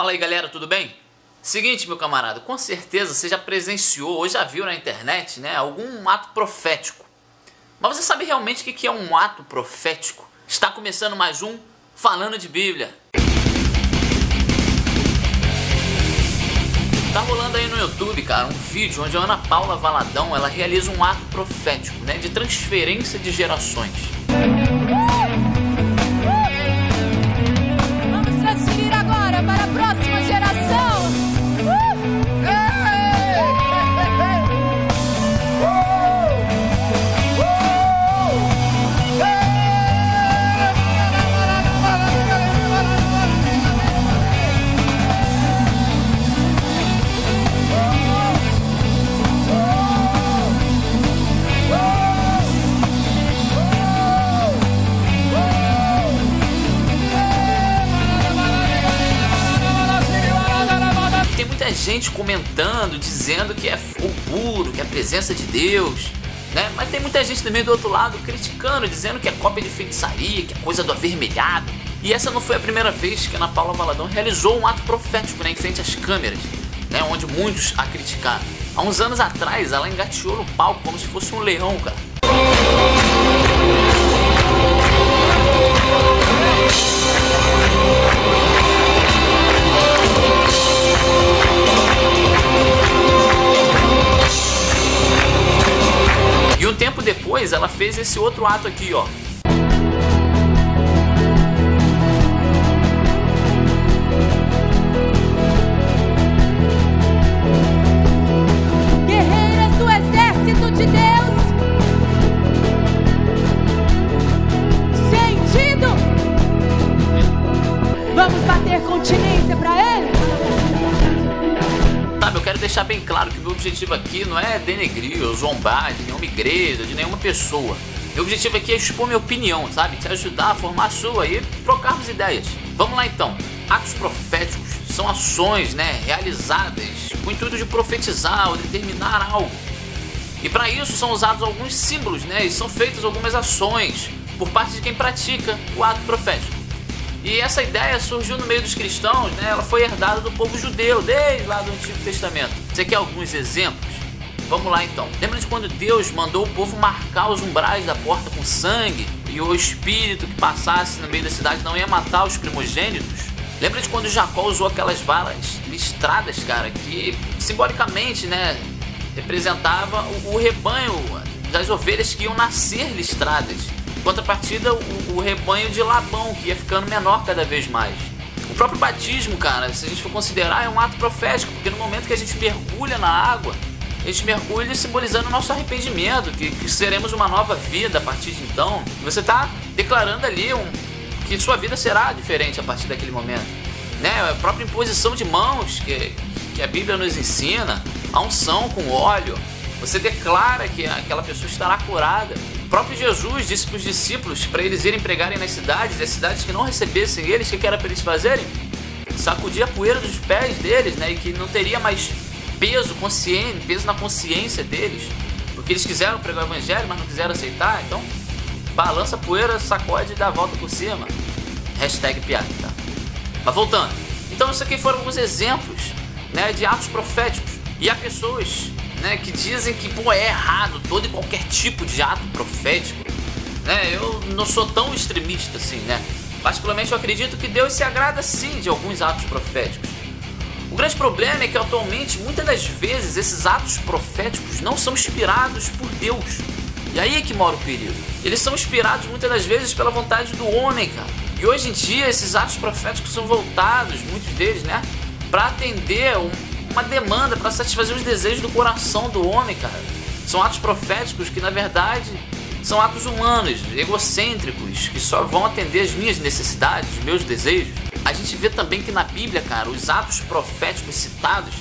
Fala aí galera, tudo bem? Seguinte meu camarada, com certeza você já presenciou ou já viu na internet, né, algum ato profético. Mas você sabe realmente o que é um ato profético? Está começando mais um Falando de Bíblia. Tá rolando aí no YouTube, cara, um vídeo onde a Ana Paula Valadão, ela realiza um ato profético, né, de transferência de gerações. Vamos transferir agora para a próxima geração. Gente comentando, dizendo que é fogo puro, que é a presença de Deus, né? Mas tem muita gente também do outro lado criticando, dizendo que é cópia de feitiçaria, que é coisa do avermelhado. E essa não foi a primeira vez que a Ana Paula Valadão realizou um ato profético, né, em frente às câmeras, né, onde muitos a criticaram. Há uns anos atrás ela engateou no palco como se fosse um leão, cara. E um tempo depois ela fez esse outro ato aqui, ó. Guerreiras do exército de Deus. Sentido. Vamos bater continência para ele. Sabe, eu quero deixar bem claro que o meu objetivo aqui não é denegrir ou zombar de nenhuma igreja, de nenhuma pessoa. Meu objetivo aqui é expor minha opinião, sabe? Te ajudar a formar a sua e trocarmos ideias. Vamos lá então. Atos proféticos são ações, né, realizadas com o intuito de profetizar ou determinar algo. E para isso são usados alguns símbolos, né, e são feitas algumas ações por parte de quem pratica o ato profético. E essa ideia surgiu no meio dos cristãos, né? Ela foi herdada do povo judeu, desde lá do Antigo Testamento. Você quer alguns exemplos? Vamos lá então. Lembra de quando Deus mandou o povo marcar os umbrais da porta com sangue? E o espírito que passasse no meio da cidade não ia matar os primogênitos? Lembra de quando Jacó usou aquelas varas listradas, cara, que simbolicamente, né, representava o rebanho das ovelhas que iam nascer listradas? Em contrapartida, o rebanho de Labão, que ia ficando menor cada vez mais. O próprio batismo, cara, se a gente for considerar, é um ato profético, porque no momento que a gente mergulha na água, a gente mergulha simbolizando o nosso arrependimento, que seremos uma nova vida a partir de então. Você está declarando ali que sua vida será diferente a partir daquele momento, né? A própria imposição de mãos que a Bíblia nos ensina, a unção com óleo, você declara que aquela pessoa estará curada. O próprio Jesus disse para os discípulos para eles irem pregarem nas cidades, e as cidades que não recebessem eles, o que era para eles fazerem? Sacudir a poeira dos pés deles, né? E que não teria mais peso na consciência deles, porque eles quiseram pregar o evangelho, mas não quiseram aceitar. Então, balança a poeira, sacode e dá a volta por cima. Hashtag piada, tá? Mas voltando. Então, isso aqui foram alguns exemplos, né, de atos proféticos. E há pessoas, né, que dizem que é errado todo e qualquer tipo de ato profético, né? Eu não sou tão extremista assim, né? Particularmente eu acredito que Deus se agrada sim de alguns atos proféticos. O grande problema é que atualmente, muitas das vezes, esses atos proféticos não são inspirados por Deus. E aí é que mora o perigo. Eles são inspirados muitas das vezes pela vontade do homem, cara. E hoje em dia esses atos proféticos são voltados, muitos deles, né, para atender uma demanda, para satisfazer os desejos do coração do homem, cara. São atos proféticos que na verdade são atos humanos, egocêntricos, que só vão atender as minhas necessidades, os meus desejos. A gente vê também que na Bíblia, cara, os atos proféticos citados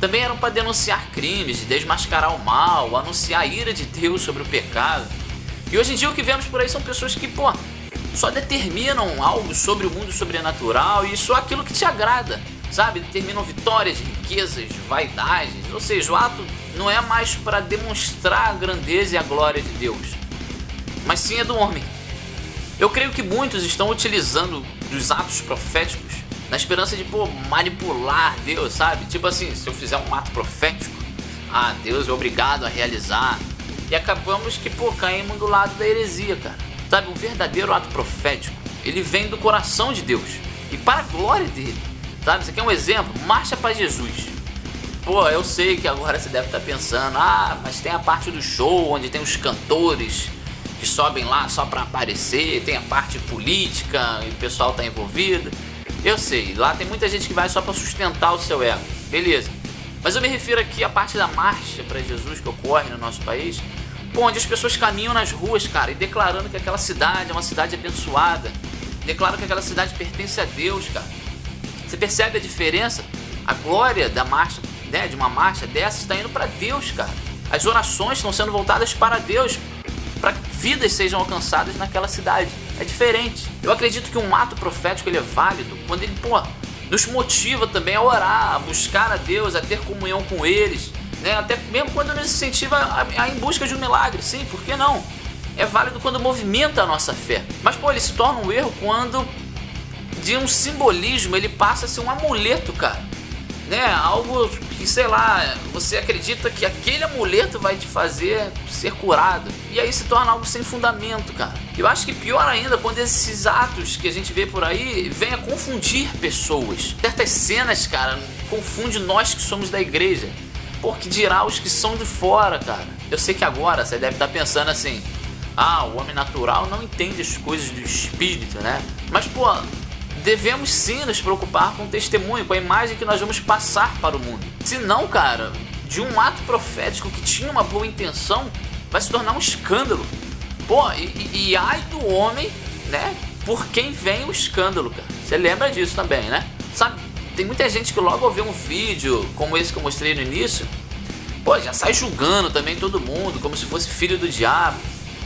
também eram para denunciar crimes, desmascarar o mal, anunciar a ira de Deus sobre o pecado. E hoje em dia o que vemos por aí são pessoas que, só determinam algo sobre o mundo sobrenatural e só aquilo que te agrada, sabe? Determinam vitórias, riquezas, vaidades. Ou seja, o ato não é mais para demonstrar a grandeza e a glória de Deus, mas sim é do homem. Eu creio que muitos estão utilizando dos atos proféticos na esperança de, pô, manipular Deus, sabe? Tipo assim, se eu fizer um ato profético, Deus é obrigado a realizar. E acabamos que, pô, caímos do lado da heresia, cara. Sabe, um verdadeiro ato profético, ele vem do coração de Deus e para a glória dele, sabe? Você quer um exemplo? Marcha para Jesus. Pô, eu sei que agora você deve estar pensando, mas tem a parte do show onde tem os cantores que sobem lá só para aparecer, tem a parte política e o pessoal tá envolvido. Eu sei, lá tem muita gente que vai só para sustentar o seu ego, beleza. Mas eu me refiro aqui à parte da marcha para Jesus que ocorre no nosso país, onde as pessoas caminham nas ruas, cara, e declarando que aquela cidade é uma cidade abençoada, declaram que aquela cidade pertence a Deus, cara. Você percebe a diferença? A glória da marcha, né, de uma marcha dessa está indo para Deus, cara. As orações estão sendo voltadas para Deus, para que vidas sejam alcançadas naquela cidade. É diferente. Eu acredito que um ato profético ele é válido quando ele, nos motiva também a orar, a buscar a Deus, a ter comunhão com eles, né? Até mesmo quando nos incentiva a ir em busca de um milagre, sim, por que não? É válido quando movimenta a nossa fé. Mas, ele se torna um erro quando de um simbolismo ele passa a ser um amuleto, cara. Né? Algo que, sei lá, você acredita que aquele amuleto vai te fazer ser curado. E aí se torna algo sem fundamento, cara. Eu acho que pior ainda quando esses atos que a gente vê por aí vêm a confundir pessoas. Certas cenas, cara, confundem nós que somos da igreja. Que dirá os que são de fora, cara. Eu sei que agora você deve estar pensando assim, o homem natural não entende as coisas do espírito, né? Mas, devemos sim nos preocupar com o testemunho, com a imagem que nós vamos passar para o mundo. Se não, cara, de um ato profético que tinha uma boa intenção, vai se tornar um escândalo. E ai do homem, né, por quem vem o escândalo, cara. Você lembra disso também, né? Sabe, tem muita gente que logo ao ver um vídeo como esse que eu mostrei no início, já sai julgando também todo mundo, como se fosse filho do diabo.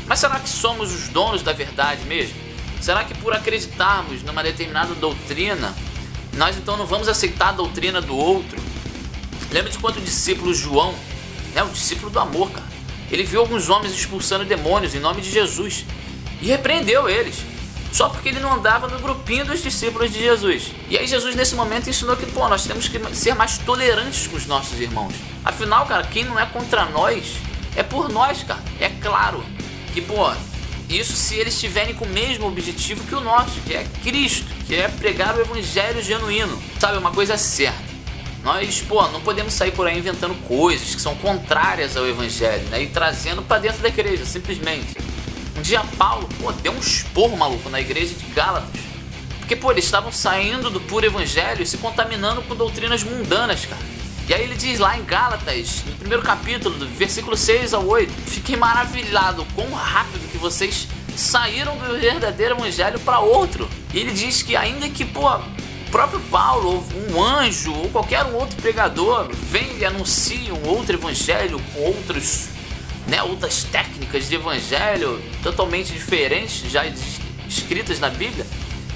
Mas será que somos os donos da verdade mesmo? Será que por acreditarmos numa determinada doutrina, nós então não vamos aceitar a doutrina do outro? Lembra de quanto o discípulo João, né, o discípulo do amor, cara, ele viu alguns homens expulsando demônios em nome de Jesus e repreendeu eles, só porque ele não andava no grupinho dos discípulos de Jesus. E aí Jesus nesse momento ensinou que, nós temos que ser mais tolerantes com os nossos irmãos. Afinal, cara, quem não é contra nós, é por nós, cara. É claro que, isso se eles estiverem com o mesmo objetivo que o nosso, que é Cristo, que é pregar o evangelho genuíno. Sabe, uma coisa certa. Nós, não podemos sair por aí inventando coisas que são contrárias ao evangelho, né? E trazendo para dentro da igreja, simplesmente. Um dia Paulo, deu um esporro maluco na igreja de Gálatas. Porque, eles estavam saindo do puro evangelho e se contaminando com doutrinas mundanas, cara. E aí ele diz lá em Gálatas, no primeiro capítulo, do versículo 6 ao 8, fiquei maravilhado quão rápido que vocês saíram do verdadeiro evangelho para outro. E ele diz que ainda que, o próprio Paulo, ou um anjo, ou qualquer outro pregador, vem e anuncia um outro evangelho com outras técnicas de evangelho totalmente diferentes, já escritas na Bíblia,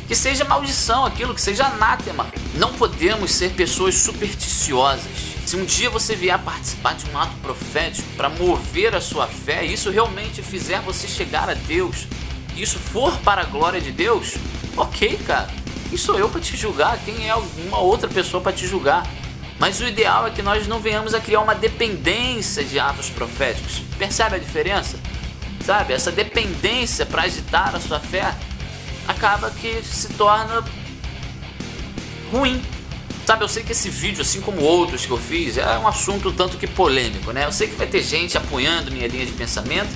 que seja maldição aquilo, que seja anátema. Não podemos ser pessoas supersticiosas. Se um dia você vier a participar de um ato profético para mover a sua fé, e isso realmente fizer você chegar a Deus, e isso for para a glória de Deus, ok, cara. Quem sou eu para te julgar? Quem é alguma outra pessoa para te julgar? Mas o ideal é que nós não venhamos a criar uma dependência de atos proféticos. Percebe a diferença? Sabe, essa dependência para agitar a sua fé acaba que se torna ruim. Sabe, eu sei que esse vídeo, assim como outros que eu fiz, é um assunto tanto que polêmico, né? Eu sei que vai ter gente apoiando minha linha de pensamento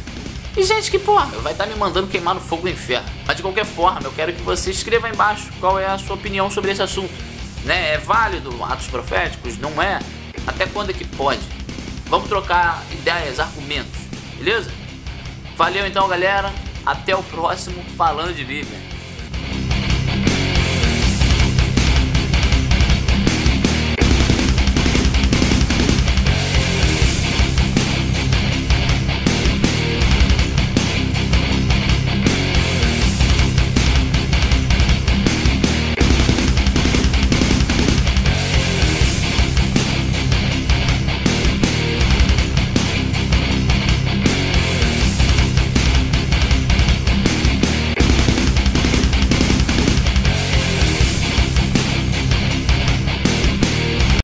e gente que, vai estar me mandando queimar no fogo do inferno. Mas de qualquer forma, eu quero que você escreva aí embaixo qual é a sua opinião sobre esse assunto, né? É válido atos proféticos? Não é? Até quando é que pode? Vamos trocar ideias, argumentos, beleza? Valeu então, galera. Até o próximo Falando de Bíblia.